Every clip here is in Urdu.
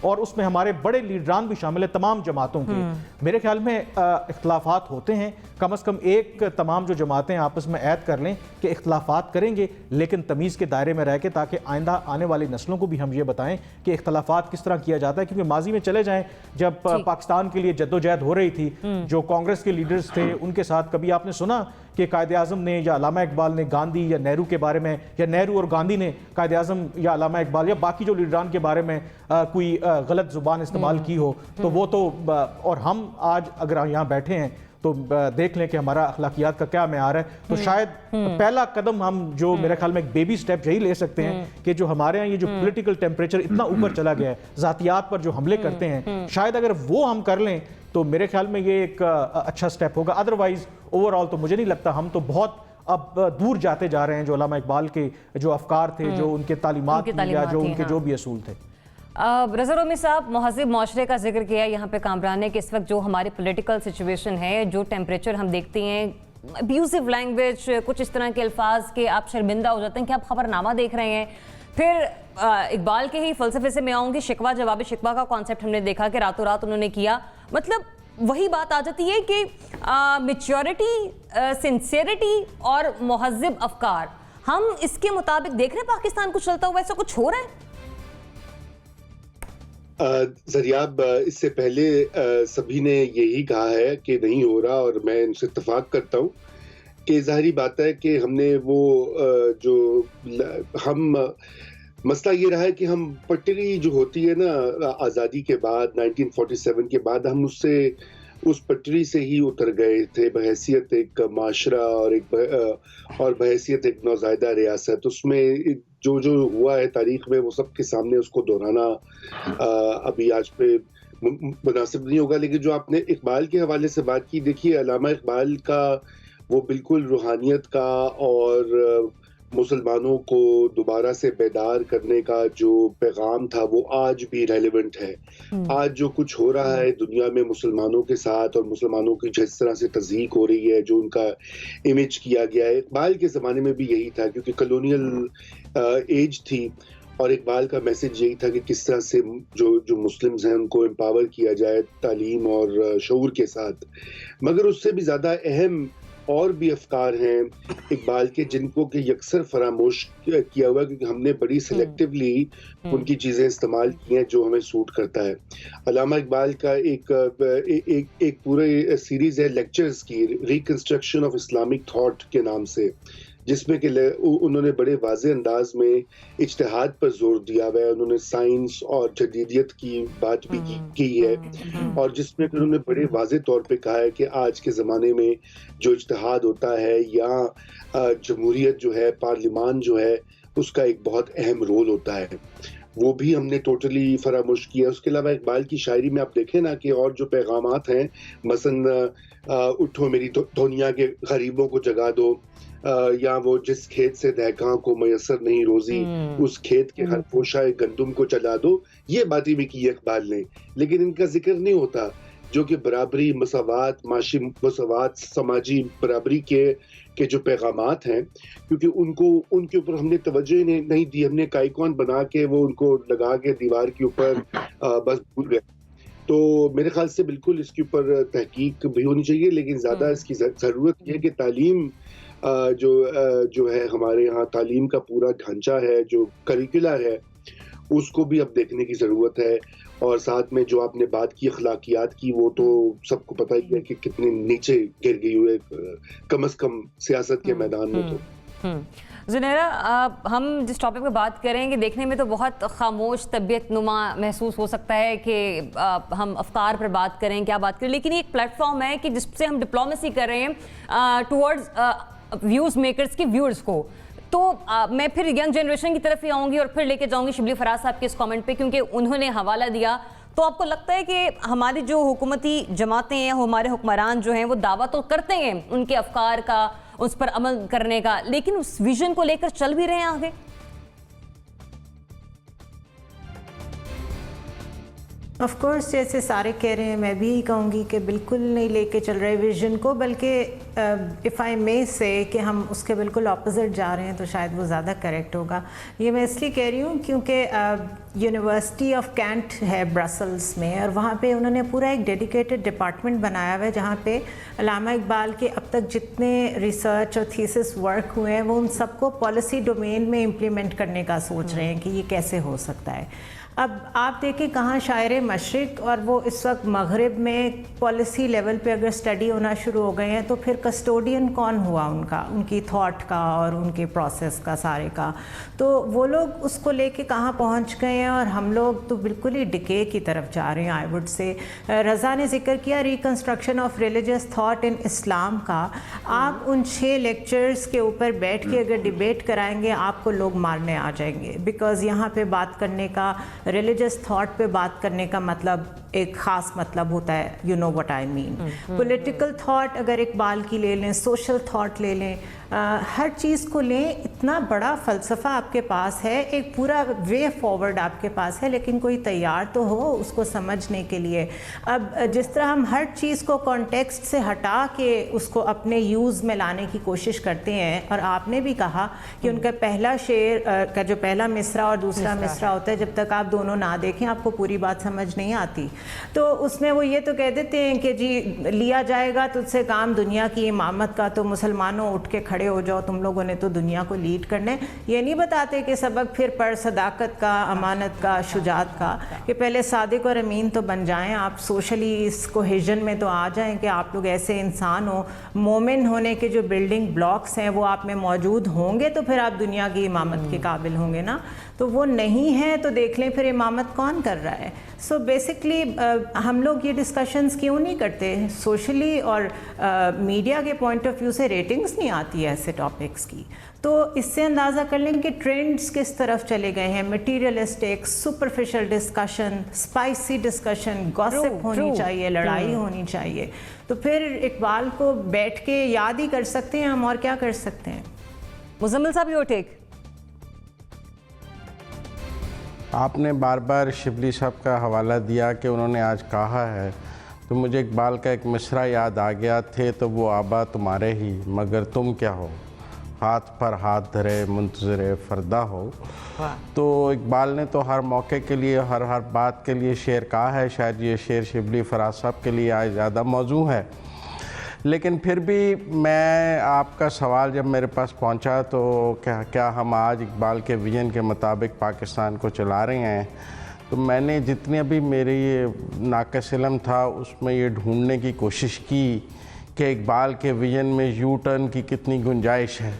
اور اس میں ہمارے بڑے لیڈران بھی شامل ہیں تمام جماعتوں کے. میرے خیال میں اختلافات ہوتے ہیں, کم از کم ایک تمام جو جماعتیں آپس میں عہد کر لیں کہ اختلافات کریں گے لیکن تمیز کے دائرے میں رہ کے, تاکہ آئندہ آنے والی نسلوں کو بھی ہم یہ بتائیں کہ اختلافات کس طرح کیا جاتا ہے. کیونکہ ماضی میں چلے جائیں جب پاکستان کے لیے جدوجہد ہو رہی تھی, جو کانگریس کے لیڈرز تھے ان کے ساتھ کبھی آپ نے سنا کہ قائد اعظم نے یا علامہ اقبال نے گاندھی یا نہرو کے بارے میں, یا نہرو اور گاندھی نے قائد اعظم یا علامہ اقبال یا باقی جو لیڈران کے بارے میں کوئی غلط زبان استعمال کی ہو؟ تو وہ تو, اور ہم آج اگر یہاں بیٹھے ہیں تو دیکھ لیں کہ ہمارا اخلاقیات کا کیا معیار ہے. تو شاید پہلا قدم ہم جو میرے خیال میں ایک بیبی سٹیپ یہی لے سکتے ہیں کہ جو ہمارے ہاں یہ جو پولیٹیکل ٹیمپریچر اتنا اوپر چلا گیا ہے, ذاتیات پر جو حملے کرتے ہیں, شاید اگر وہ ہم کر لیں تو میرے خیال میں یہ ایک اچھا سٹیپ ہوگا. ادروائز اوور آل تو مجھے نہیں لگتا, ہم تو بہت اب دور جاتے جا رہے ہیں جو علامہ اقبال کے جو افکار تھے, جو ان کے تعلیمات یا جو ان کے جو بھی اصول تھے. رضا رومی صاحب, مہذب معاشرے کا ذکر کیا یہاں پہ کامران نے کہ اس وقت جو ہماری پولیٹیکل سچویشن ہے, جو ٹیمپریچر ہم دیکھتے ہیں, ابیوزو لینگویج, کچھ اس طرح کے الفاظ کہ آپ شرمندہ ہو جاتے ہیں کہ آپ خبر نامہ دیکھ رہے ہیں. پھر اقبال کے ہی فلسفے سے میں آؤں گی, شکوہ جواب شکوہ کا کانسیپٹ ہم نے دیکھا کہ راتوں رات انہوں نے کیا. مطلب وہی بات آ جاتی ہے کہ میچیورٹی, سنسیئرٹی اور مہذب افکار, ہم اس کے مطابق دیکھ رہے ہیں پاکستان کو چلتا ہوا, ایسا کچھ ہو رہا ہے؟ زریاب, اس سے پہلے سبھی نے یہی کہا ہے کہ نہیں ہو رہا, اور میں ان سے اتفاق کرتا ہوں کہ ظاہری بات ہے کہ ہم نے وہ جو ہم مسئلہ یہ رہا ہے کہ ہم پٹری جو ہوتی ہے نا آزادی کے بعد 1947 کے بعد, ہم اس پٹری سے ہی اتر گئے تھے بحیثیت ایک معاشرہ اور بحیثیت ایک نوزائیدہ ریاست. اس میں جو ہوا ہے تاریخ میں وہ سب کے سامنے اس کو دہرانا ابھی آج پہ مناسب نہیں ہوگا. لیکن جو آپ نے اقبال کے حوالے سے بات کی, دیکھیے علامہ اقبال کا وہ بالکل روحانیت کا اور مسلمانوں کو دوبارہ سے بیدار کرنے کا جو پیغام تھا وہ آج بھی ریلیونٹ ہے. آج جو کچھ ہو رہا ہے دنیا میں مسلمانوں کے ساتھ, اور مسلمانوں کی جس طرح سے تضحیق ہو رہی ہے, جو ان کا امیج کیا گیا ہے, اقبال کے زمانے میں بھی یہی تھا کیونکہ کلونیل ایج تھی, اور اقبال کا میسج یہی تھا کہ کس طرح سے جو مسلمز ہیں ان کو امپاور کیا جائے تعلیم اور شعور کے ساتھ. مگر اس سے بھی زیادہ اہم اور بھی افکار ہیں اقبال کے جن کو کہ یکسر فراموش کیا ہوا, کیونکہ ہم نے بڑی سلیکٹیولی ان کی چیزیں استعمال کی ہیں جو ہمیں سوٹ کرتا ہے. علامہ اقبال کا ایک پورے سیریز ہے لیکچرز کی, ریکنسٹرکشن آف اسلامک تھاٹ کے نام سے, جس میں کہ انہوں نے بڑے واضح انداز میں اجتہاد پر زور دیا ہوا ہے. انہوں نے سائنس اور جدیدیت کی بات بھی کی ہے, اور جس میں کہ انہوں نے بڑے واضح طور پہ کہا ہے کہ آج کے زمانے میں جو اجتہاد ہوتا ہے یا جمہوریت جو ہے, پارلیمان جو ہے, اس کا ایک بہت اہم رول ہوتا ہے, وہ بھی ہم نے ٹوٹلی فراموش کیا. اس کے علاوہ اقبال کی شاعری میں آپ دیکھیں نا کہ اور جو پیغامات ہیں, مثلا اٹھو میری دنیا کے غریبوں کو جگا دو, یا وہ جس کھیت سے دہقاں کو میسر نہیں روزی, اس کھیت کے ہر پوشہ گندم کو چلا دو, یہ باتیں بھی کی اقبال نے. لیکن ان کا ذکر نہیں ہوتا جو کہ برابری, مساوات, معاشی مساوات, سماجی برابری کے جو پیغامات ہیں, کیونکہ ان کے اوپر ہم نے توجہ نہیں دی. ہم نے ایک آئیکن بنا کے وہ ان کو لگا کے دیوار کے اوپر بس بھول گئے. تو میرے خیال سے بالکل اس کے اوپر تحقیق بھی ہونی چاہیے, لیکن زیادہ اس کی ضرورت یہ ہے کہ تعلیم جو ہے ہمارے یہاں تعلیم کا پورا ڈھانچہ ہے, جو کریکولر ہے, اس کو بھی اب دیکھنے کی ضرورت ہے. اور ساتھ میں جو آپ نے بات کی اخلاقیات کی, وہ تو سب کو پتہ ہی ہے کہ کتنے نیچے گر گئی ہوئے کم از کم سیاست کے میدان میں. تو زنیرہ, ہم جس ٹاپک پہ بات کریں گے دیکھنے میں تو بہت خاموش طبیعت نما محسوس ہو سکتا ہے کہ ہم افکار پر بات کریں, کیا بات کریں, لیکن ایک پلیٹ فارم ہے کہ جس سے ہم ڈپلومیسی کر رہے ہیں ٹورڈز ویوز میکرز کے ویورز کو. تو میں پھر ینگ جنریشن کی طرف ہی آؤں گی اور پھر لے کے جاؤں گی شبلی فراز صاحب کے اس کامنٹ پہ, کیونکہ انہوں نے حوالہ دیا. تو آپ کو لگتا ہے کہ ہماری جو حکومتی جماعتیں ہیں, ہمارے حکمران جو ہیں, وہ دعویٰ تو کرتے ہیں ان کے افکار کا, اس پر عمل کرنے کا, لیکن اس ویژن کو لے کر چل بھی رہے ہیں آگے؟ آف کورس جیسے سارے کہہ رہے ہیں میں بھی یہی کہوں گی کہ بالکل نہیں لے کے چل رہے ویژن کو، بلکہ اف آئی مے سے کہ ہم اس کے بالکل اپوزٹ جا رہے ہیں تو شاید وہ زیادہ کریکٹ ہوگا. یہ میں اس لیے کہہ رہی ہوں کیونکہ یونیورسٹی آف کینٹ ہے برسلز میں، اور وہاں پہ انہوں نے پورا ایک ڈیڈیکیٹڈ ڈپارٹمنٹ بنایا ہوا ہے جہاں پہ علامہ اقبال کے اب تک جتنے ریسرچ اور تھیسس ورک ہوئے ہیں وہ ان سب کو پالیسی ڈومین میں امپلیمنٹ کرنے کا سوچ رہے ہیں کہ یہ کیسے ہو سکتا ہے. اب آپ دیکھیں کہاں شاعر مشرق اور وہ اس وقت مغرب میں پالیسی لیول پہ اگر اسٹڈی ہونا شروع ہو گئے ہیں تو پھر کسٹوڈین کون ہوا ان کی تھاٹ کا اور ان کے پروسیس کا سارے کا. تو وہ لوگ اس کو لے کے کہاں پہنچ گئے ہیں اور ہم لوگ تو بالکل ہی ڈکے کی طرف جا رہے ہیں. آئی وڈ سے رضا نے ذکر کیا reconstruction of religious thought in Islam کا. آپ ان 6 لیکچرز کے اوپر بیٹھ کے اگر ڈیبیٹ کرائیں گے آپ کو لوگ مارنے آ جائیں گے، بیکاز یہاں پہ بات کرنے کا ریلیجس تھاٹ پہ بات کرنے کا مطلب ایک خاص مطلب ہوتا ہے. You know what I mean. Political thought اگر اقبال کی لے لیں، سوشل تھاٹ لے لیں، ہر چیز کو لیں. اتنا بڑا فلسفہ آپ کے پاس ہے، ایک پورا وے فارورڈ آپ کے پاس ہے، لیکن کوئی تیار تو ہو اس کو سمجھنے کے لیے. اب جس طرح ہم ہر چیز کو کانٹیکسٹ سے ہٹا کے اس کو اپنے یوز میں لانے کی کوشش کرتے ہیں، اور آپ نے بھی کہا کہ ان کا پہلا شعر کا جو پہلا مصرع اور دوسرا مصرع ہوتا ہے جب تک آپ دونوں نہ دیکھیں آپ کو پوری بات سمجھ نہیں آتی. تو اس میں وہ یہ تو کہہ دیتے ہیں کہ جی لیا جائے گا تجھ سے کام دنیا کی امامت کا، تو مسلمانوں اٹھ کے کھڑے ہو جاؤ، تم لوگوں نے تو دنیا کو لیڈ کرنا ہے. یہ نہیں بتاتے کہ سبق پھر پڑھ صداقت کا، امانت کا، شجاعت کا، کہ پہلے صادق اور امین تو بن جائیں آپ، سوشلی اس کوہیژن میں تو آ جائیں کہ آپ لوگ ایسے انسان ہو. مومن ہونے کے جو بلڈنگ بلاکس ہیں وہ آپ میں موجود ہوں گے تو پھر آپ دنیا کی امامت کے قابل ہوں گے نا. تو وہ نہیں ہے تو دیکھ لیں پھر امامت کون کر رہا ہے. سو بیسکلی ہم لوگ یہ ڈسکشنز کیوں نہیں کرتے سوشلی، اور میڈیا کے پوائنٹ آف ویو سے ریٹنگز نہیں آتی ہے ایسے ٹاپکس کی. تو اس سے اندازہ کر لیں کہ ٹرینڈز کس طرف چلے گئے ہیں. Materialistic, superficial discussion, spicy discussion, گاسپ ہونی چاہیے، لڑائی ہونی چاہیے. تو پھر اقبال کو بیٹھ کے یاد ہی کر سکتے ہیں ہم، اور کیا کر سکتے ہیں. مزمل صاحب یور ٹیک. آپ نے بار بار شبلی صاحب کا حوالہ دیا کہ انہوں نے آج کہا ہے، تو مجھے اقبال کا ایک مصرع یاد آ گیا، تھے تو وہ آبا تمہارے ہی مگر تم کیا ہو، ہاتھ پر ہاتھ دھرے منتظر فردا ہو. تو اقبال نے تو ہر موقع کے لیے، ہر بات کے لیے شعر کہا ہے. شاید یہ شعر شبلی فراز صاحب کے لیے آج زیادہ موزوں ہے. لیکن پھر بھی میں آپ کا سوال جب میرے پاس پہنچا تو کیا ہم آج اقبال کے ویژن کے مطابق پاکستان کو چلا رہے ہیں، تو میں نے جتنی ابھی میری ناقص علم تھا اس میں یہ ڈھونڈنے کی کوشش کی کہ اقبال کے ویژن میں یو ٹرن کی کتنی گنجائش ہے.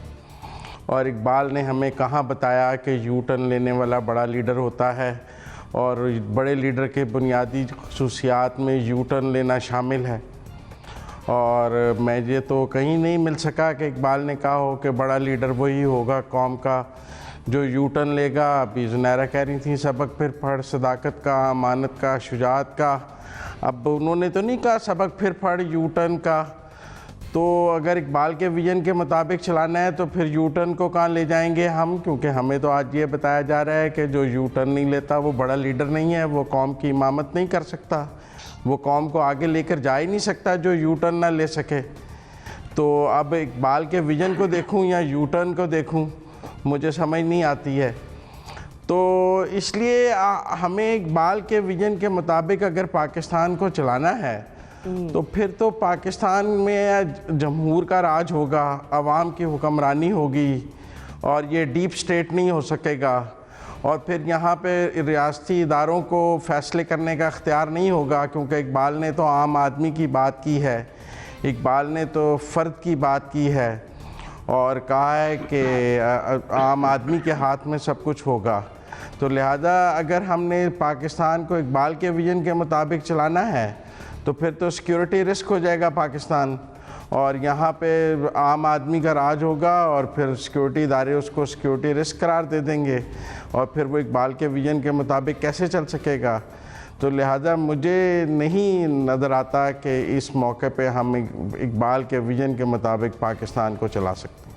اور اقبال نے ہمیں کہاں بتایا کہ یو ٹرن لینے والا بڑا لیڈر ہوتا ہے، اور بڑے لیڈر کے بنیادی خصوصیات میں یو ٹرن لینا شامل ہے. اور میں یہ تو کہیں نہیں مل سکا کہ اقبال نے کہا ہو کہ بڑا لیڈر وہی ہوگا قوم کا جو یو ٹرن لے گا. ابھی زنیرہ کہہ رہی تھیں سبق پھر پڑھ صداقت کا، امانت کا، شجاعت کا. اب انہوں نے تو نہیں کہا سبق پھر پڑھ یو ٹرن کا. تو اگر اقبال کے ویژن کے مطابق چلانا ہے تو پھر یو ٹرن کو کہاں لے جائیں گے ہم، کیونکہ ہمیں تو آج یہ بتایا جا رہا ہے کہ جو یو ٹرن نہیں لیتا وہ بڑا لیڈر نہیں ہے، وہ قوم کی امامت نہیں کر سکتا، وہ قوم کو آگے لے کر جا ہی نہیں سکتا جو یو ٹرن نہ لے سکے. تو اب اقبال کے ویژن کو دیکھوں یا یو ٹرن کو دیکھوں مجھے سمجھ نہیں آتی ہے. تو اس لیے ہمیں اقبال کے ویژن کے مطابق اگر پاکستان کو چلانا ہے تو پھر تو پاکستان میں جمہور کا راج ہوگا، عوام کی حکمرانی ہوگی، اور یہ ڈیپ سٹیٹ نہیں ہو سکے گا. اور پھر یہاں پہ ریاستی اداروں کو فیصلے کرنے کا اختیار نہیں ہوگا، کیونکہ اقبال نے تو عام آدمی کی بات کی ہے، اقبال نے تو فرد کی بات کی ہے، اور کہا ہے کہ عام آدمی کے ہاتھ میں سب کچھ ہوگا. تو لہذا اگر ہم نے پاکستان کو اقبال کے ویژن کے مطابق چلانا ہے تو پھر تو سیکیورٹی رسک ہو جائے گا پاکستان، اور یہاں پہ عام آدمی کا راج ہوگا، اور پھر سیکیورٹی ادارے اس کو سیکیورٹی رسک قرار دے دیں گے، اور پھر وہ اقبال کے ویژن کے مطابق کیسے چل سکے گا. تو لہذا مجھے نہیں نظر آتا کہ اس موقع پہ ہم اقبال کے ویژن کے مطابق پاکستان کو چلا سکتے ہیں.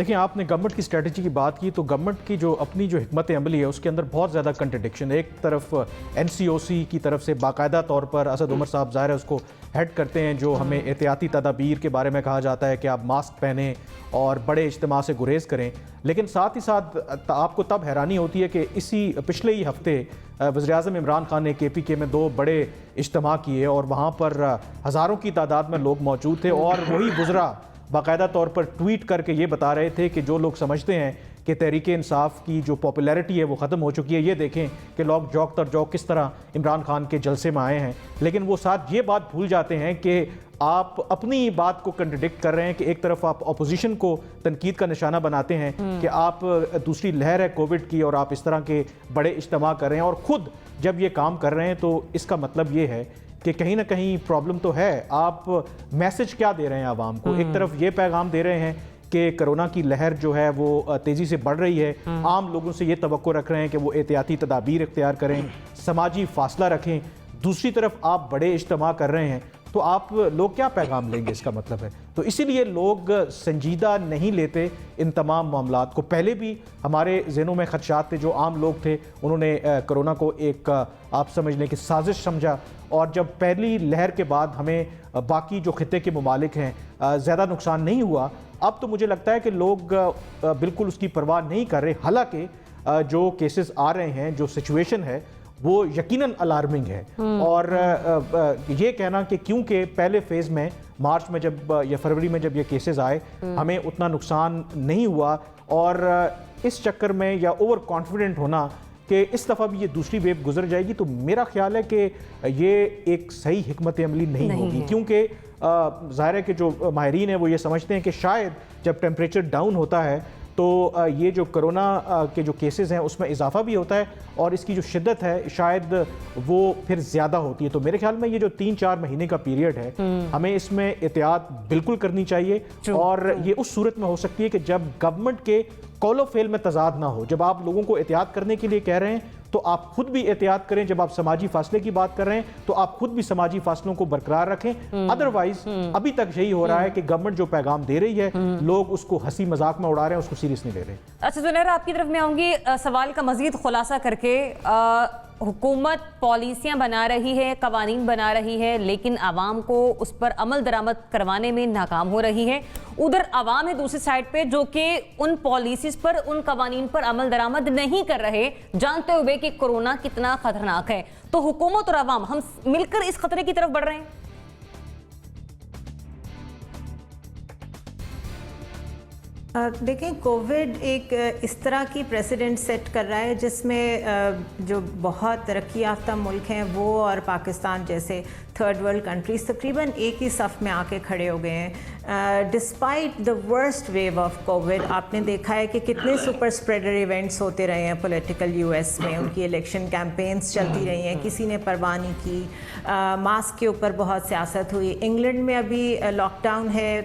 دیکھیں آپ نے گورنمنٹ کی اسٹریٹجی کی بات کی تو گورنمنٹ کی جو اپنی جو حکمت عملی ہے اس کے اندر بہت زیادہ کنٹرڈکشن ہے. ایک طرف NCOC کی طرف سے باقاعدہ طور پر اسد عمر صاحب ظاہر ہے اس کو ہیڈ کرتے ہیں, جو ہمیں احتیاطی تدابیر کے بارے میں کہا جاتا ہے کہ آپ ماسک پہنیں اور بڑے اجتماع سے گریز کریں, لیکن ساتھ ہی ساتھ آپ کو تب حیرانی ہوتی ہے کہ اسی پچھلے ہی ہفتے وزیراعظم عمران خان نے KPK میں 2 بڑے اجتماع کیے اور وہاں پر ہزاروں کی تعداد میں لوگ موجود تھے, اور وہی وزراء باقاعدہ طور پر ٹویٹ کر کے یہ بتا رہے تھے کہ جو لوگ سمجھتے ہیں کہ تحریک انصاف کی جو پاپولیرٹی ہے وہ ختم ہو چکی ہے, یہ دیکھیں کہ لوگ جوک تر جوک کس طرح عمران خان کے جلسے میں آئے ہیں. لیکن وہ ساتھ یہ بات بھول جاتے ہیں کہ آپ اپنی بات کو کنٹرڈکٹ کر رہے ہیں کہ ایک طرف آپ اپوزیشن کو تنقید کا نشانہ بناتے ہیں کہ آپ دوسری لہر ہے کووڈ کی اور آپ اس طرح کے بڑے اجتماع کر رہے ہیں, اور خود جب یہ کام کر رہے ہیں تو اس کا مطلب یہ ہے کہ کہیں نہ کہیں پرابلم تو ہے. آپ میسج کیا دے رہے ہیں عوام کو؟ ایک طرف یہ پیغام دے رہے ہیں کہ کرونا کی لہر جو ہے وہ تیزی سے بڑھ رہی ہے, عام لوگوں سے یہ توقع رکھ رہے ہیں کہ وہ احتیاطی تدابیر اختیار کریں, سماجی فاصلہ رکھیں. دوسری طرف آپ بڑے اجتماع کر رہے ہیں, تو آپ لوگ کیا پیغام لیں گے؟ اس کا مطلب ہے تو اسی لیے لوگ سنجیدہ نہیں لیتے ان تمام معاملات کو. پہلے بھی ہمارے ذہنوں میں خدشات تھے, جو عام لوگ تھے انہوں نے کرونا کو ایک آپ سمجھ لیں کہ سازش سمجھا, اور جب پہلی لہر کے بعد ہمیں باقی جو خطے کے ممالک ہیں زیادہ نقصان نہیں ہوا, اب تو مجھے لگتا ہے کہ لوگ بالکل اس کی پرواہ نہیں کر رہے. حالانکہ جو کیسز آ رہے ہیں, جو سچویشن ہے وہ یقیناً الارمنگ ہے, اور یہ کہنا کہ کیونکہ پہلے فیز میں مارچ میں جب یا فروری میں جب یہ کیسز آئے ہمیں اتنا نقصان نہیں ہوا, اور اس چکر میں یا اوور کانفیڈنٹ ہونا کہ اس دفعہ بھی یہ دوسری ویو گزر جائے گی, تو میرا خیال ہے کہ یہ ایک صحیح حکمت عملی نہیں ہوگی. کیونکہ ظاہر ہے کہ جو ماہرین ہیں وہ یہ سمجھتے ہیں کہ شاید جب ٹیمپریچر ڈاؤن ہوتا ہے تو یہ جو کرونا کے جو کیسز ہیں اس میں اضافہ بھی ہوتا ہے, اور اس کی جو شدت ہے شاید وہ پھر زیادہ ہوتی ہے. تو میرے خیال میں یہ جو 3-4 مہینے کا پیریڈ ہے ہمیں اس میں احتیاط بالکل کرنی چاہیے, اور یہ اس صورت میں ہو سکتی ہے کہ جب گورنمنٹ کے قول و فعل میں تضاد نہ ہو. جب آپ لوگوں کو احتیاط کرنے کے لیے کہہ رہے ہیں تو آپ خود بھی احتیاط کریں, جب آپ سماجی فاصلے کی بات کر رہے ہیں تو آپ خود بھی سماجی فاصلوں کو برقرار رکھیں. ادروائز ابھی تک یہی ہو رہا ہے کہ گورنمنٹ جو پیغام دے رہی ہے لوگ اس کو ہنسی مذاق میں اڑا رہے ہیں, اس کو سیریس نہیں لے رہے. اچھا زنیرہ, آپ کی طرف میں آؤں گی سوال کا مزید خلاصہ کر کے. حکومت پالیسیاں بنا رہی ہے, قوانین بنا رہی ہے, لیکن عوام کو اس پر عمل درآمد کروانے میں ناکام ہو رہی ہے. ادھر عوام ہے دوسری سائڈ پہ جو کہ ان پالیسیز پر, ان قوانین پر عمل درآمد نہیں کر رہے, جانتے ہوئے کہ کورونا کتنا خطرناک ہے. تو حکومت اور عوام ہم مل کر اس خطرے کی طرف بڑھ رہے ہیں. دیکھیں کووڈ ایک اس طرح کی پریسیڈنٹ سیٹ کر رہا ہے جس میں جو بہت ترقی یافتہ ملک ہیں وہ اور پاکستان جیسے تھرڈ ورلڈ کنٹریز تقریباً ایک ہی صف میں آ کے کھڑے ہو گئے ہیں. Despite the worst wave of covid آپ نے دیکھا ہے کہ کتنے سپر اسپریڈر ایونٹس ہوتے رہے ہیں پولیٹیکل US میں, ان کی الیکشن کیمپینز چلتی رہی ہیں, کسی نے پرواہ نہیں کی. ماسک کے اوپر بہت سیاست ہوئی. انگلینڈ میں ابھی لاک ڈاؤن ہے,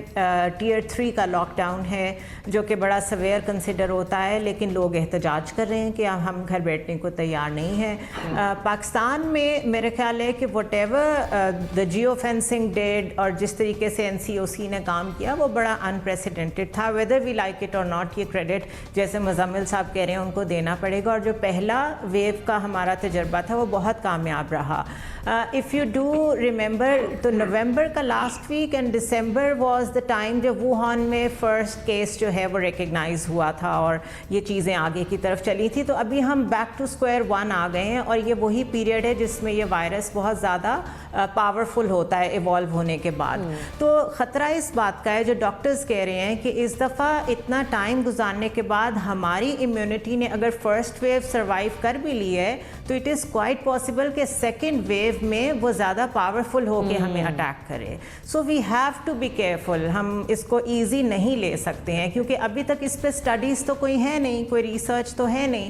ٹیئر 3 کا لاک ڈاؤن ہے جو کہ بڑا سویئر کنسیڈر ہوتا ہے, لیکن لوگ احتجاج کر رہے ہیں کہ ہم گھر بیٹھنے کو تیار نہیں ہیں. پاکستان میں میرے خیال ہے کہ whatever the geo fencing did اور جس طریقے سے NCOC نے کام کیا وہ بڑا انپریسیڈنٹڈ تھا. ویدر وی لائک اٹ اور ناٹ, یہ کریڈٹ جیسے مزمل صاحب کہہ رہے ہیں ان کو دینا پڑے گا. اور جو پہلا ویو کا ہمارا تجربہ تھا وہ بہت کامیاب رہا. اف یو ڈو ریممبر تو نومبر کا last week and December was the time جب ووہان میں فرسٹ کیس جو ہے وہ ریکگنائز ہوا تھا اور یہ چیزیں آگے کی طرف چلی تھی. تو ابھی ہم بیک ٹو اسکوائر 1 آ گئے ہیں, اور یہ وہی پیریڈ ہے جس میں یہ وائرس بہت زیادہ پاورفل ہوتا ہے ایوالو ہونے کے بعد. تو خطرہ اس بات کا ہے جو ڈاکٹرز کہہ رہے ہیں کہ اس دفعہ اتنا ٹائم گزارنے کے بعد ہماری امیونٹی نے اگر فرسٹ ویو سروائیو کر بھی لی ہے تو اٹ از کوائٹ پاسبل کہ سیکنڈ ویو میں وہ زیادہ پاورفل ہو کے ہمیں اٹیک کرے. So we have to be careful. ہم اس کو ایزی نہیں لے سکتے ہیں کیونکہ ابھی تک اس پہ اسٹڈیز تو کوئی ہے نہیں, کوئی ریسرچ تو ہے نہیں,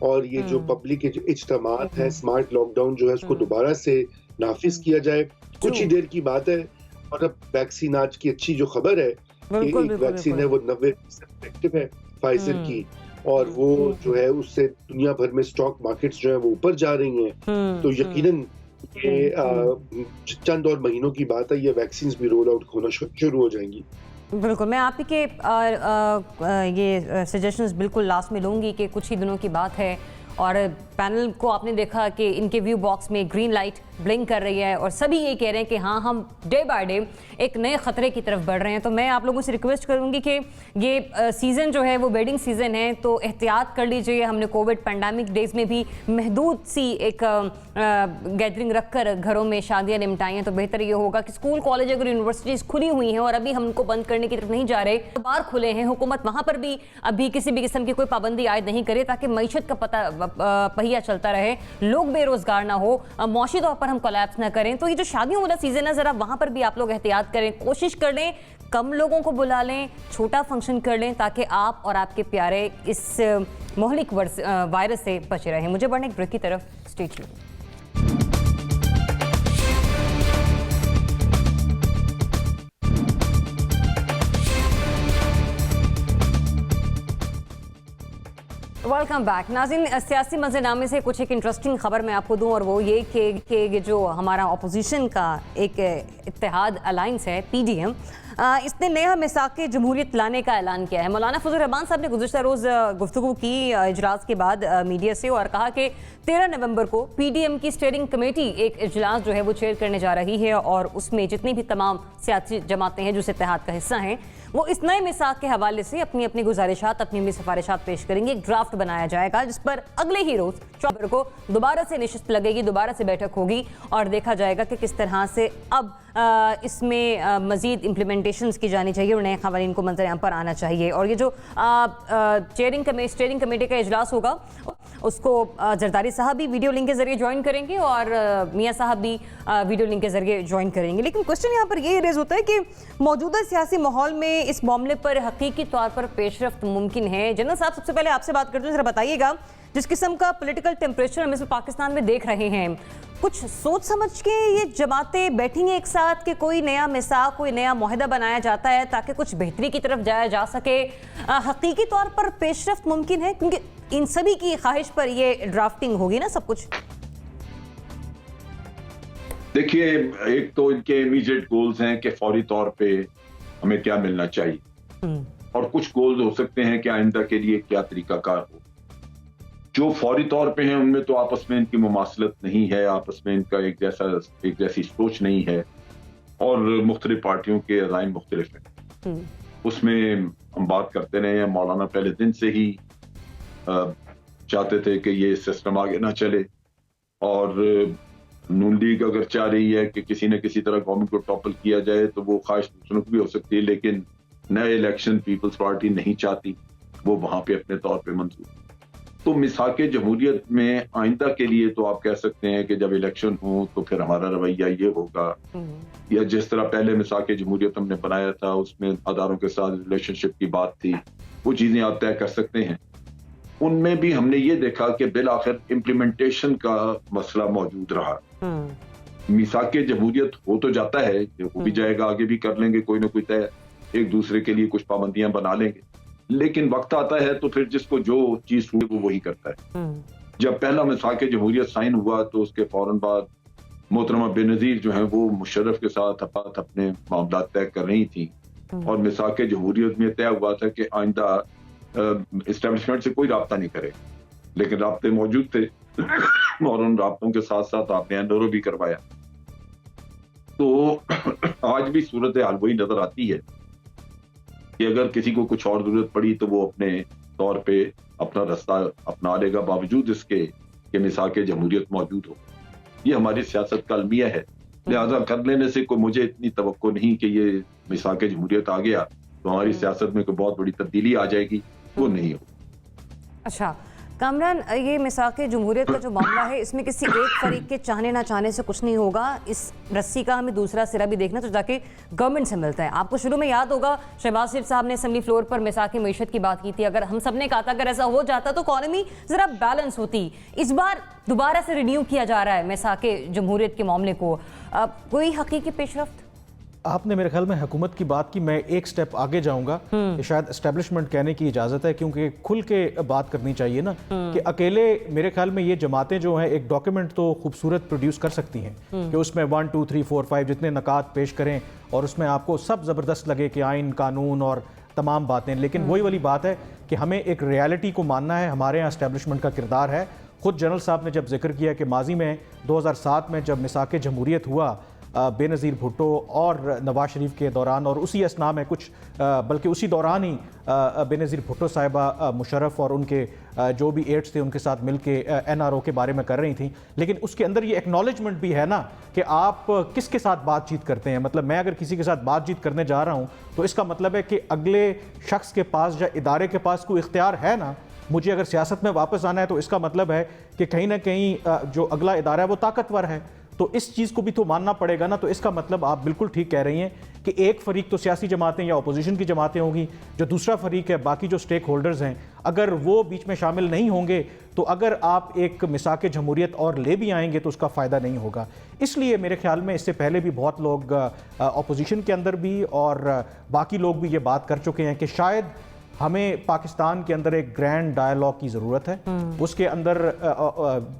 اور یہ جو پبلک اجتماعات ہیں، اسمارٹ لاک ڈاؤن جو ہے اس کو دوبارہ سے نافذ کیا جائے. کچھ ہی دیر کی بات ہے. اور اب ویکسین آج کی اچھی جو خبر ہے کہ ایک ویکسین ہے وہ 90% افیکٹو ہے فائزر کی، اور وہ جو ہے اس سے دنیا بھر میں اسٹاک مارکیٹس جو ہیں وہ اوپر جا رہی ہیں. تو یقیناً یہ چند اور مہینوں کی بات ہے، یہ ویکسینز بھی رول آؤٹ ہونا شروع ہو جائیں گی. بالکل، میں آپ ہی کے یہ سجیشنز بالکل لاسٹ میں لوں گی کہ کچھ ہی دنوں کی بات ہے، اور پینل کو آپ نے دیکھا کہ ان کے ویو باکس میں گرین لائٹ بلنک کر رہی ہے، اور سبھی یہ کہہ رہے ہیں کہ ہاں ہم ڈے بائی ڈے ایک نئے خطرے کی طرف بڑھ رہے ہیں. تو میں آپ لوگوں سے ریکویسٹ کروں گی کہ یہ سیزن جو ہے وہ بیڈنگ سیزن ہے، تو احتیاط کر لیجئے. ہم نے کووڈ پینڈیمک ڈیز میں بھی محدود سی ایک گیدرنگ رکھ کر گھروں میں شادیاں نمٹائی ہیں، تو بہتر یہ ہوگا کہ اسکول، کالج اگر یونیورسٹیز کھلی ہوئی ہیں اور ابھی ہم ان کو بند کرنے کی طرف نہیں جا رہے، بار کھلے ہیں، حکومت وہاں پر بھی ابھی کسی بھی قسم کی کوئی پابندی عائد نہیں کرے، تاکہ معیشت کا پہیہ چلتا رہے، لوگ بے روزگار نہ ہو، معاشی طور پر ہم کولیپس نہ کریں. تو یہ جو شادیوں والا سیزن ہے، ذرا وہاں پر بھی آپ لوگ احتیاط کریں، کوشش کر لیں کم لوگوں کو بلا لیں، چھوٹا فنکشن کر لیں، تاکہ آپ اور آپ کے پیارے اس مہلک وائرس سے بچے رہیں. مجھے بڑھنے ایک بریک کی طرف اسٹے ٹیونڈ. Welcome back. ناظرین، سیاسی منظر نامے سے کچھ ایک انٹرسٹنگ خبر میں آپ کو دوں، اور وہ یہ کہ جو ہمارا اپوزیشن کا ایک اتحاد الائنس ہے PDM، اس نے نیا میثاق جمہوریت لانے کا اعلان کیا ہے. مولانا فضل الرحمان صاحب نے گزشتہ روز گفتگو کی اجلاس کے بعد میڈیا سے، اور کہا کہ 13 نومبر کو PDM کی اسٹیئرنگ کمیٹی ایک اجلاس جو ہے وہ چیئر کرنے جا رہی ہے، اور اس میں جتنی بھی تمام سیاسی جماعتیں ہیں جو اس اتحاد کا حصہ ہیں، وہ اس نئے میثاق کے حوالے سے اپنی اپنی گزارشات، اپنی سفارشات پیش کریں گے. ایک ڈرافٹ بنایا جائے گا جس پر اگلے ہی روز 14 کو دوبارہ سے نشست لگے گی، دوبارہ سے بیٹھک ہوگی، اور دیکھا جائے گا کہ کس طرح سے اب اس میں مزید امپلیمنٹیشنز کی جانی چاہیے اور نئے قوانین کو منظر عام پر آنا چاہیے. اور یہ جو اسٹیئرنگ کمیٹی کا اجلاس ہوگا اس کو زرداری صاحب بھی ویڈیو لنک کے ذریعے جوائن کریں گے، اور میاں صاحب بھی ویڈیو لنک کے ذریعے جوائن کریں گے. لیکن کوشچن یہاں پر یہ ریز ہوتا ہے کہ موجودہ سیاسی ماحول میں اس معاملے پر حقیقی طور پر پیش رفت ممکن ہے؟ جنرل صاحب، سب سے پہلے آپ سے بات کرتے ہیں، ذرا بتائیے گا جس قسم کا پولیٹیکل ٹیمپریچر ہم اس پاکستان میں دیکھ رہے ہیں، کچھ سوچ سمجھ کے یہ جماعتیں بیٹھیں گے ایک ساتھ کہ کوئی نیا میثاق، کوئی نیا معاہدہ بنایا جاتا ہے تاکہ کچھ بہتری کی طرف جایا جا سکے؟ حقیقی طور پر پیش رفت ممکن ہے؟ کیونکہ ان سبھی کی خواہش پر یہ ڈرافٹنگ ہوگی نا سب کچھ. دیکھیے، ایک تو ان کے امیجیٹ گولز ہیں کہ فوری طور پہ ہمیں کیا ملنا چاہیے، اور کچھ گولز ہو سکتے ہیں کہ آئندہ کے لیے کیا طریقہ کار ہو. جو فوری طور پہ ہیں ان میں تو آپس میں ان کی مماثلت نہیں ہے، آپس میں ان کا ایک جیسی سوچ نہیں ہے، اور مختلف پارٹیوں کے عزائم مختلف ہیں. اس میں ہم بات کرتے رہے ہیں، مولانا پہلے دن سے ہی چاہتے تھے کہ یہ سسٹم آگے نہ چلے، اور نون لیگ اگر چاہ رہی ہے کہ کسی نہ کسی طرح گورنمنٹ کو ٹاپل کیا جائے تو وہ خواہش دوسروں کی بھی ہو سکتی ہے، لیکن نئے الیکشن پیپلز پارٹی نہیں چاہتی، وہ وہاں پہ اپنے طور پہ منظور. تو میثاق جمہوریت میں آئندہ کے لیے تو آپ کہہ سکتے ہیں کہ جب الیکشن ہو تو پھر ہمارا رویہ یہ ہوگا، یا جس طرح پہلے میثاق جمہوریت ہم نے بنایا تھا اس میں اداروں کے ساتھ ریلیشن شپ کی بات تھی، وہ چیزیں آپ طے کر سکتے ہیں. ان میں بھی ہم نے یہ دیکھا کہ بالآخر امپلیمنٹیشن کا مسئلہ موجود رہا. میثاق جمہوریت ہو تو جاتا ہے، ہو بھی جائے گا، آگے بھی کر لیں گے کوئی نہ کوئی طے، ایک دوسرے کے لیے کچھ پابندیاں بنا لیں گے، لیکن وقت آتا ہے تو پھر جس کو جو چیز ہوئی وہ وہی کرتا ہے. جب پہلا میثاق جمہوریت سائن ہوا تو اس کے فوراً بعد محترمہ بے نظیر جو ہیں وہ مشرف کے ساتھ اپنے معاملات طے کر رہی تھیں، اور میثاق جمہوریت میں طے ہوا تھا کہ آئندہ اسٹیبلشمنٹ سے کوئی رابطہ نہیں کرے، لیکن رابطے موجود تھے، اور ان رابطوں کے ساتھ ساتھ آپ نے انڈورو بھی کروایا. تو آج بھی صورتحال وہی نظر آتی ہے کہ اگر کسی کو کچھ اور ضرورت پڑی تو وہ اپنے طور پہ اپنا رستہ اپنا لے گا، باوجود اس کے کہ میثاق جمہوریت موجود ہو. یہ ہماری سیاست کا المیہ ہے، لہٰذا کر لینے سے کوئی مجھے اتنی توقع نہیں کہ یہ میثاق جمہوریت آ گیا تو ہماری سیاست میں کوئی بہت بڑی تبدیلی آ جائے گی، وہ نہیں ہو. اچھا، کامران، یہ میثاق جمہوریت کا جو معاملہ ہے اس میں کسی ایک فریق کے چاہنے نہ چاہنے سے کچھ نہیں ہوگا. اس رسی کا ہمیں دوسرا سرا بھی دیکھنا تو جا کے گورنمنٹ سے ملتا ہے. آپ کو شروع میں یاد ہوگا شہباز شریف صاحب نے اسمبلی فلور پر میثاق معیشت کی بات کی تھی. اگر ہم سب نے کہا تھا اگر ایسا ہو جاتا تو اکانومی ذرا بیلنس ہوتی. اس بار دوبارہ سے رینیو کیا جا رہا ہے میثاق جمہوریت کے معاملے کو. کوئی حقیقی پیش رفت؟ آپ نے میرے خیال میں حکومت کی بات کی، میں ایک سٹیپ آگے جاؤں گا کہ شاید اسٹیبلشمنٹ کہنے کی اجازت ہے، کیونکہ کھل کے بات کرنی چاہیے نا کہ اکیلے میرے خیال میں یہ جماعتیں جو ہیں ایک ڈاکیومنٹ تو خوبصورت پروڈیوس کر سکتی ہیں کہ اس میں 1 2 3 4 5 جتنے نکات پیش کریں اور اس میں آپ کو سب زبردست لگے کہ آئین قانون اور تمام باتیں، لیکن وہی والی بات ہے کہ ہمیں ایک ریالٹی کو ماننا ہے. ہمارے یہاں اسٹیبلشمنٹ کا کردار ہے. خود جنرل صاحب نے جب ذکر کیا کہ ماضی میں 2007 میں جب میثاق جمہوریت ہوا بے نظیر بھٹو اور نواز شریف کے دوران، اور اسی اسنا میں کچھ بلکہ اسی دوران ہی بے نظیر بھٹو صاحبہ مشرف اور ان کے جو بھی ایڈس تھے ان کے ساتھ مل کے NRO کے بارے میں کر رہی تھیں. لیکن اس کے اندر یہ ایکنالجمنٹ بھی ہے نا کہ آپ کس کے ساتھ بات چیت کرتے ہیں. مطلب میں اگر کسی کے ساتھ بات چیت کرنے جا رہا ہوں تو اس کا مطلب ہے کہ اگلے شخص کے پاس یا ادارے کے پاس کوئی اختیار ہے نا. مجھے اگر سیاست میں واپس آنا ہے تو اس کا مطلب ہے کہ کہیں نہ کہیں جو اگلا ادارہ ہے وہ طاقتور ہے. تو اس چیز کو بھی تو ماننا پڑے گا نا. تو اس کا مطلب آپ بالکل ٹھیک کہہ رہی ہیں کہ ایک فریق تو سیاسی جماعتیں یا اپوزیشن کی جماعتیں ہوں گی، جو دوسرا فریق ہے باقی جو سٹیک ہولڈرز ہیں اگر وہ بیچ میں شامل نہیں ہوں گے تو اگر آپ ایک میثاق جمہوریت اور لے بھی آئیں گے تو اس کا فائدہ نہیں ہوگا. اس لیے میرے خیال میں اس سے پہلے بھی بہت لوگ اپوزیشن کے اندر بھی اور باقی لوگ بھی یہ بات کر چکے ہیں کہ شاید ہمیں پاکستان کے اندر ایک گرینڈ ڈائلاگ کی ضرورت ہے. اس کے اندر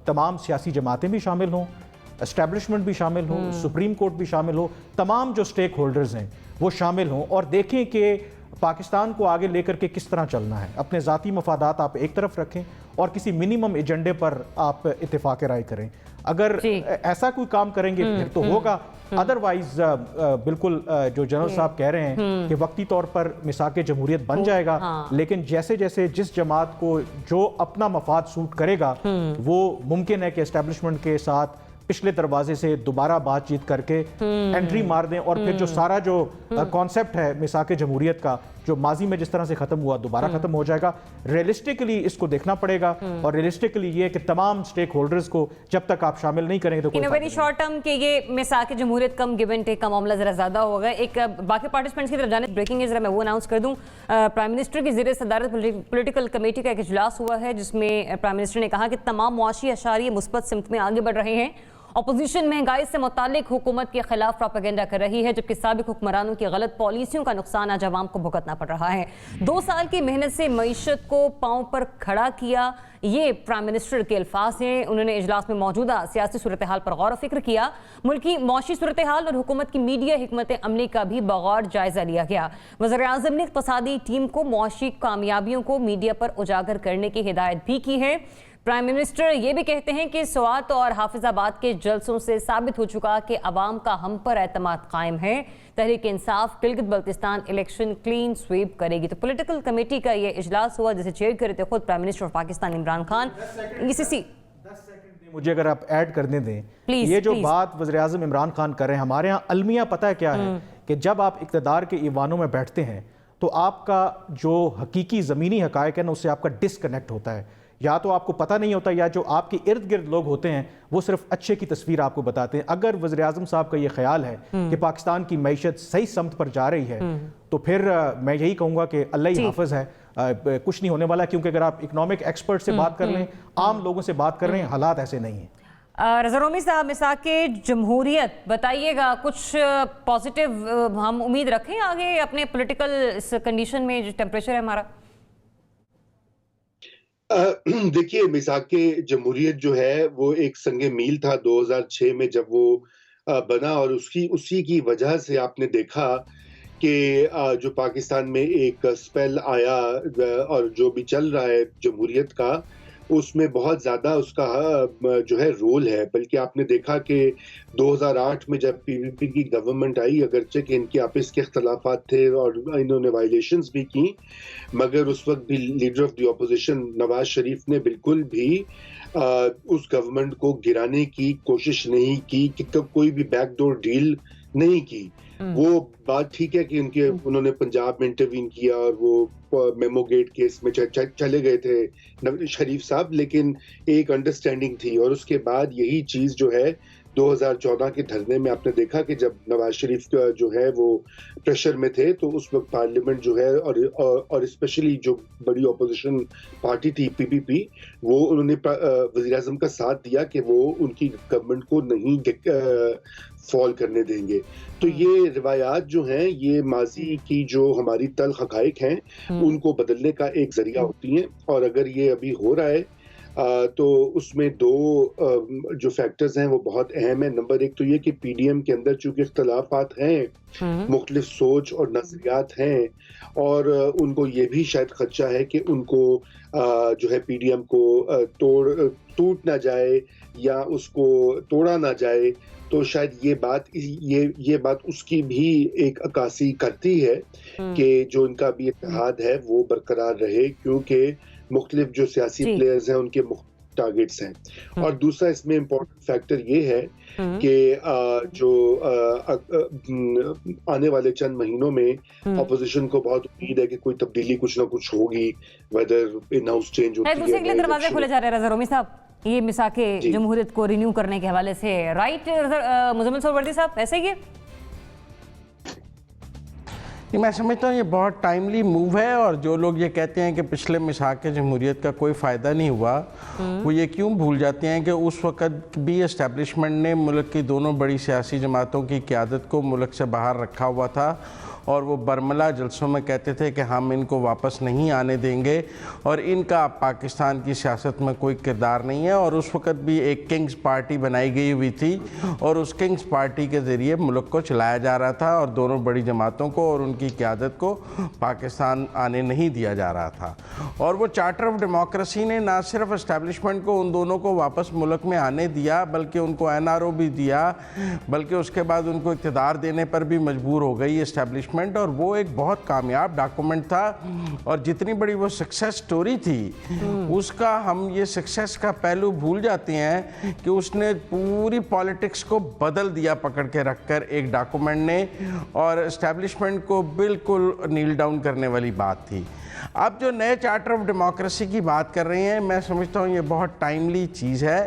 تمام سیاسی جماعتیں بھی شامل ہوں، اسٹیبلشمنٹ بھی شامل ہو، سپریم کورٹ بھی شامل ہو، تمام جو سٹیک ہولڈرز ہیں وہ شامل ہوں اور دیکھیں کہ پاکستان کو آگے لے کر کے کس طرح چلنا ہے. اپنے ذاتی مفادات آپ ایک طرف رکھیں اور کسی منیمم ایجنڈے پر آپ اتفاق رائے کریں. اگر ایسا کوئی کام کریں گے پھر تو ہوگا. ادروائز بالکل جو جنرل صاحب کہہ رہے ہیں کہ وقتی طور پر میثاق جمہوریت بن جائے گا، لیکن جیسے جیسے جس جماعت کو جو اپنا مفاد سوٹ کرے گا وہ ممکن ہے کہ اسٹیبلشمنٹ کے ساتھ پچھلے دروازے سے دوبارہ بات چیت کر کے انٹری مار دیں اور پھر جو سارا جو کانسیپٹ ہے میثاق جمہوریت کا جو ماضی میں جس طرح سے ختم ہوا دوبارہ ختم ہو جائے گا. ریئلسٹکلی اس کو دیکھنا پڑے گا اور ریئلسٹکلی یہ کہ تمام سٹیک ہولڈرز کو جب تک آپ شامل نہیں کریں گے تو کوئی ویری شارٹ ٹرم کہ یہ میثاق جمہوریت کم گیو اینڈ ٹیک کا معاملہ ذرا زیادہ ہوگا. ایک باقی پارٹیسپینٹس کی طرف جانے بریکنگ ذرا میں وہ اناؤنس کر دوں. پرائم منسٹر کی زیر صدارت پولیٹیکل کمیٹی کا ایک اجلاس ہوا ہے جس میں پرائم منسٹر نے کہا کہ تمام معاشی اشاریے مثبت سمت میں آگے بڑھ رہے ہیں. اپوزیشن مہنگائی سے متعلق حکومت کے خلاف پروپیگنڈا کر رہی ہے جبکہ سابق حکمرانوں کی غلط پالیسیوں کا نقصان آج عوام کو بھگتنا پڑ رہا ہے. 2 سال کی محنت سے معیشت کو پاؤں پر کھڑا کیا، یہ پرائم منسٹر کے الفاظ ہیں. انہوں نے اجلاس میں موجودہ سیاسی صورتحال پر غور و فکر کیا. ملکی معاشی صورتحال اور حکومت کی میڈیا حکمت عملی کا بھی بغور جائزہ لیا گیا. وزیر اعظم نے اقتصادی ٹیم کو معاشی کامیابیوں کو میڈیا پر اجاگر کرنے کی ہدایت بھی کی ہے. پرائم منسٹر یہ بھی کہتے ہیں کہ سوات اور حافظ آباد کے جلسوں سے ثابت ہو چکا کہ عوام کا ہم پر اعتماد قائم ہے. Tehreek Insaf Gilgit Baltistan election clean sweep کرے گی. تو پولیٹیکل کمیٹی کا یہ اجلاس ہوا جسے چیئر کر رہے تھے خود prime minister of Pakistan Imran Khan. مجھے اگر آپ ایڈ کرنے دیں یہ جو بات وزیر اعظم عمران خان کر رہے ہیں، ہمارے ہاں المیہ پتہ ہے کیا ہے کہ جب آپ اقتدار کے ایوانوں میں بیٹھتے ہیں تو آپ کا جو حقیقی زمینی حقائق ہے نا اس سے آپ کا ڈسکنیکٹ ہوتا ہے. یا تو آپ کو پتہ نہیں ہوتا یا جو آپ کے ارد گرد لوگ ہوتے ہیں وہ صرف اچھے کی تصویر آپ کو بتاتے ہیں. اگر وزیر اعظم صاحب کا یہ خیال ہے کہ پاکستان کی معیشت صحیح سمت پر جا رہی ہے تو پھر میں یہی کہوں گا کہ اللہ ہی حافظ ہے، کچھ نہیں ہونے والا. کیونکہ اگر آپ اکنامک ایکسپرٹ سے بات کر لیں، عام لوگوں سے بات کر رہے ہیں، حالات ایسے نہیں ہیں. رضا رومی صاحب، میثاق جمہوریت بتائیے گا کچھ پازیٹیو ہم امید رکھیں آگے اپنے پولیٹیکل اس کنڈیشن میں جو ٹیمپریچر ہے ہمارا؟ دیکھیے میثاق جمہوریت جو ہے وہ ایک سنگ میل تھا 2006 میں جب وہ بنا، اور اسی کی وجہ سے آپ نے دیکھا کہ جو پاکستان میں ایک سپیل آیا اور جو بھی چل رہا ہے جمہوریت کا اس میں بہت زیادہ اس کا جو ہے رول ہے. بلکہ آپ نے دیکھا کہ 2008 میں جب پی پی پی کی گورنمنٹ آئی، اگرچہ کہ ان کے آپس کے اختلافات تھے اور انہوں نے وائلیشنز بھی کی، مگر اس وقت بھی leader of the opposition Nawaz Sharif نے بالکل بھی اس گورنمنٹ کو گرانے کی کوشش نہیں کی، کہ کوئی بھی بیک ڈور ڈیل نہیں کی. وہ بات ٹھیک ہے کہ انہوں نے پنجاب میں انٹروین کیا اور وہ میمو گیٹ کیس میں چلے گئے تھے شریف صاحب، لیکن ایک انڈرسٹینڈنگ تھی. اور اس کے بعد یہی چیز جو ہے 2014 کے دھرنے میں آپ نے دیکھا کہ جب نواز شریف جو ہے وہ پریشر میں تھے تو اس وقت پارلیمنٹ جو ہے اور اسپیشلی جو بڑی اپوزیشن پارٹی تھی PPP، وہ انہوں نے وزیر اعظم کا ساتھ دیا کہ وہ ان کی گورنمنٹ کو نہیں فال کرنے دیں گے. تو یہ روایات جو ہیں یہ ماضی کی جو ہماری تلخ حقائق ہیں ان کو بدلنے کا ایک ذریعہ ہوتی ہیں. اور اگر یہ ابھی ہو رہا ہے تو اس میں دو جو فیکٹرز ہیں وہ بہت اہم ہیں. نمبر ایک تو یہ کہ PDM کے اندر چونکہ اختلافات ہیں، مختلف سوچ اور نظریات ہیں، اور ان کو یہ بھی شاید خدشہ ہے کہ ان کو جو ہے PDM کو ٹوٹ نہ جائے یا اس کو توڑا نہ جائے. تو شاید یہ بات اس کی بھی ایک عکاسی کرتی ہے کہ جو ان کا بھی اتحاد ہے وہ برقرار رہے، کیونکہ مختلف جو سیاسی پلیئرز ہیں ان کے مختلف ٹارگٹس ہیں. اور دوسرا اس میں امپورٹنٹ فیکٹر یہ ہے کہ جو آنے والے چند مہینوں میں اپوزیشن کو بہت امید ہے کہ کوئی تبدیلی کچھ نہ کچھ ہوگی، ویدر ان ہاؤس چینج ہوتی ہے. دوسرے کے لیے دروازے کھلے جا رہے ہیں رضا رومی صاحب یہ مساق جمہوریت کو رینیو کرنے کے حوالے سے، رائٹ مزمل سہروردی صاحب ایسے ہی ہے؟ میں سمجھتا ہوں یہ بہت ٹائملی موو ہے، اور جو لوگ یہ کہتے ہیں کہ پچھلے مساق جمہوریت کا کوئی فائدہ نہیں ہوا، وہ یہ کیوں بھول جاتے ہیں کہ اس وقت بھی اسٹیبلشمنٹ نے ملک کی دونوں بڑی سیاسی جماعتوں کی قیادت کو ملک سے باہر رکھا ہوا تھا، اور وہ برملا جلسوں میں کہتے تھے کہ ہم ان کو واپس نہیں آنے دیں گے اور ان کا پاکستان کی سیاست میں کوئی کردار نہیں ہے. اور اس وقت بھی ایک کنگز پارٹی بنائی گئی ہوئی تھی اور اس کنگز پارٹی کے ذریعے ملک کو چلایا جا رہا تھا اور دونوں بڑی جماعتوں کو اور ان کی قیادت کو پاکستان آنے نہیں دیا جا رہا تھا. اور وہ چارٹر آف ڈیموکریسی نے نہ صرف اسٹیبلشمنٹ کو ان دونوں کو واپس ملک میں آنے دیا بلکہ ان کو NRO بھی دیا، بلکہ اس کے بعد ان کو اقتدار دینے پر بھی مجبور ہو گئی اسٹیبلشمنٹ. اور وہ ایک بہت کامیاب ڈاکومنٹ تھا، اور جتنی بڑی وہ سکسیس سٹوری تھی اس کا ہم یہ سکسیس کا پہلو بھول جاتے ہیں کہ اس نے پوری پالیٹکس کو بدل دیا پکڑ کے رکھ کر ایک ڈاکومنٹ نے، اور اسٹیبلشمنٹ کو بالکل نیل ڈاؤن کرنے والی بات تھی. اب جو نئے چارٹر آف ڈیموکریسی کی بات کر رہے ہیں، میں سمجھتا ہوں یہ بہت ٹائملی چیز ہے.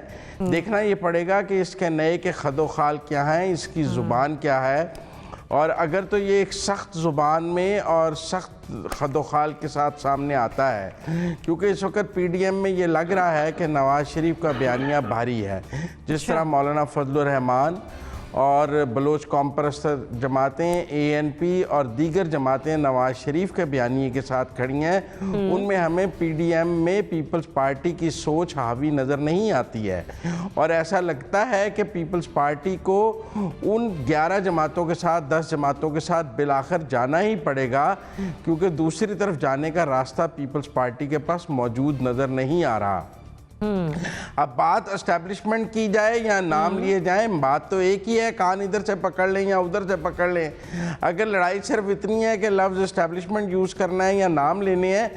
دیکھنا یہ پڑے گا کہ اس کے نئے کے خد و خال کیا ہیں، اس کی زبان کیا ہے. اور اگر تو یہ ایک سخت زبان میں اور سخت خد و خال کے ساتھ سامنے آتا ہے، کیونکہ اس وقت PDM میں یہ لگ رہا ہے کہ نواز شریف کا بیانیہ بھاری ہے، جس طرح مولانا فضل الرحمان اور بلوچ قوم پرست جماعتیں ANP اور دیگر جماعتیں نواز شریف کے بیانیے کے ساتھ کھڑی ہیں، ان میں ہمیں PDM میں پیپلز پارٹی کی سوچ حاوی نظر نہیں آتی ہے. اور ایسا لگتا ہے کہ پیپلز پارٹی کو ان 11 جماعتوں کے ساتھ 10 جماعتوں کے ساتھ بالآخر جانا ہی پڑے گا، کیونکہ دوسری طرف جانے کا راستہ پیپلز پارٹی کے پاس موجود نظر نہیں آ رہا. اب بات اسٹیبلشمنٹ کی جائے یا نام لیے جائیں، بات تو ایک ہی ہے، کان ادھر سے پکڑ لیں یا ادھر سے پکڑ لیں. اگر لڑائی صرف اتنی ہے کہ لفظ اسٹیبلشمنٹ یوز کرنا ہے یا نام لینے ہیں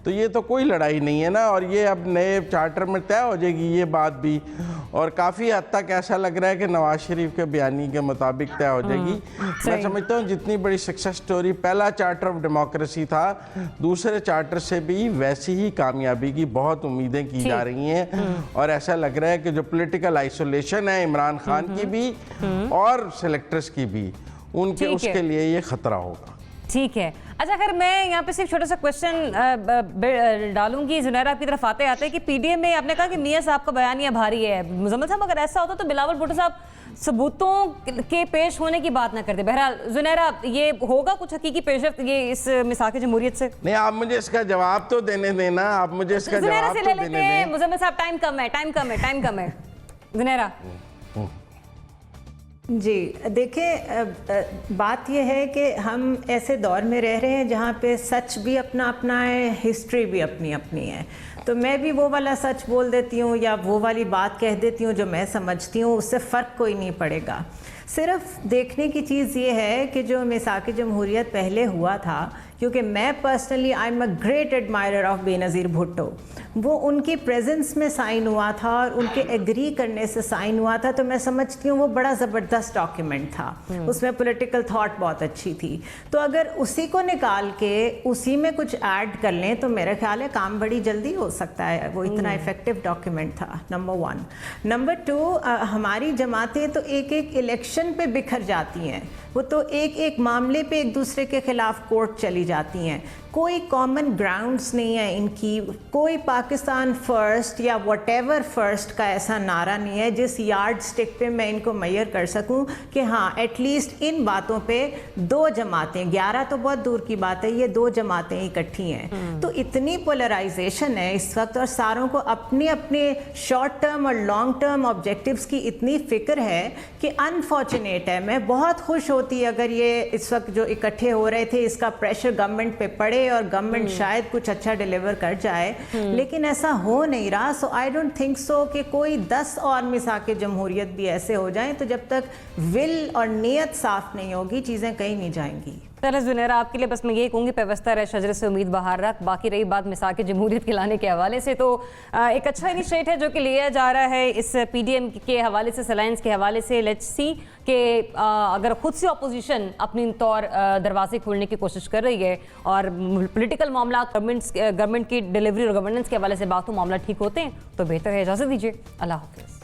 تو یہ تو کوئی لڑائی نہیں ہے نا. اور یہ اب نئے چارٹر میں طے ہو جائے گی یہ بات بھی، اور کافی حد تک ایسا لگ رہا ہے کہ نواز شریف کے بیانی کے مطابق طے ہو جائے گی. میں سمجھتا ہوں جتنی بڑی سکسیس سٹوری پہلا چارٹر آف ڈیموکریسی تھا، دوسرے چارٹر سے بھی ویسی ہی کامیابی کی بہت امیدیں کی جا رہی ہیں. اور ایسا لگ رہا ہے کہ جو پولیٹیکل آئسولیشن ہے عمران خان کی بھی اور سلیکٹرز کی بھی، ان کے اس کے لیے یہ خطرہ ہوگا. ٹھیک ہے. اچھا اگر میں یہاں پہ صرف چھوٹا سا کوشچن ڈالوں گی، زنیرہ آپ کی طرف آتے کہ PDM میں آپ نے کہا کہ میاں صاحب کا بیانیہ بھاری ہے. مزمل صاحب اگر ایسا ہوتا تو بلاول بھٹو صاحب ثبوتوں کے پیش ہونے کی بات نہ کرتے. بہرحال زنیرہ یہ ہوگا کچھ حقیقی پیش رفت یہ اس مساق جمہوریت سے؟ نہیں، آپ مجھے اس کا جواب تو دینے دینا، آپ مجھے اس کا جواب تو دینے دیں. مزمل صاحب ٹائم کم ہے. زنیرہ جی دیکھیں، بات یہ ہے کہ ہم ایسے دور میں رہ رہے ہیں جہاں پہ سچ بھی اپنا ہے، ہسٹری بھی اپنی ہے. تو میں بھی وہ والا سچ بول دیتی ہوں یا وہ والی بات کہہ دیتی ہوں جو میں سمجھتی ہوں، اس سے فرق کوئی نہیں پڑے گا. صرف دیکھنے کی چیز یہ ہے کہ جو مساق جمہوریت پہلے ہوا تھا، کیونکہ میں personally I am a great admirer of Benazir Bhutto, وہ ان کی پریزنس میں سائن ہوا تھا اور ان کے ایگری کرنے سے سائن ہوا تھا، تو میں سمجھتی ہوں وہ بڑا زبردست ڈاکیومنٹ تھا، اس میں پولیٹیکل تھاٹ بہت اچھی تھی. تو اگر اسی کو نکال کے اسی میں کچھ ایڈ کر لیں تو میرا خیال ہے کام بڑی جلدی ہو سکتا ہے. وہ اتنا افیکٹو ڈاکیومنٹ تھا، نمبر 1. نمبر 2، ہماری جماعتیں تو ایک ایک الیکشن پہ بکھر جاتی ہیں، وہ تو ایک ایک معاملے پہ ایک دوسرے کے خلاف کورٹ چلی جاتی ہیں. کوئی کامن گراؤنڈز نہیں ہے ان کی، کوئی پاکستان فرسٹ یا واٹ ایور فرسٹ کا ایسا نعرہ نہیں ہے جس یارڈ سٹک پہ میں ان کو میئر کر سکوں کہ ہاں ایٹ لیسٹ ان باتوں پہ 2 جماعتیں، 11 تو بہت دور کی بات ہے، یہ 2 جماعتیں اکٹھی ہیں. تو اتنی پولرائزیشن ہے اس وقت، اور ساروں کو اپنے اپنے شارٹ ٹرم اور لانگ ٹرم آبجیکٹیوز کی اتنی فکر ہے کہ انفارچونیٹ ہے. میں بہت خوش ہوتی اگر یہ اس وقت جو اکٹھے ہو رہے تھے اس کا پریشر گورنمنٹ پہ پڑے اور گورنمنٹ شاید کچھ اچھا ڈیلیور کر جائے، لیکن ایسا ہو نہیں رہا. سو آئی ڈونٹ تھنک سو کہ کوئی 10 اور مساق جمہوریت بھی ایسے ہو جائیں، تو جب تک ول اور نیت صاف نہیں ہوگی چیزیں کہیں نہیں جائیں گی. زنیرہ، آپ کے لیے بس میں یہی کہوں گی پیوستہ رہ شجرے سے امید بہار رکھ. باقی رہی بات مساق جمہوریت کے لانے کے حوالے سے، تو ایک اچھا انیشیٹ ہے جو کہ لیا جا رہا ہے اس پی ڈی ایم کے حوالے سے، سلائنس کے حوالے سے. لیٹس سی کہ اگر خود سے اپوزیشن اپنی طور دروازے کھولنے کی کوشش کر رہی ہے اور پولیٹیکل معاملات گورنمنٹ کی ڈیلیوری اور گورننس کے حوالے سے بات ہو، معاملہ ٹھیک ہوتے ہیں تو بہتر ہے. اجازت دیجیے، اللہ حافظ.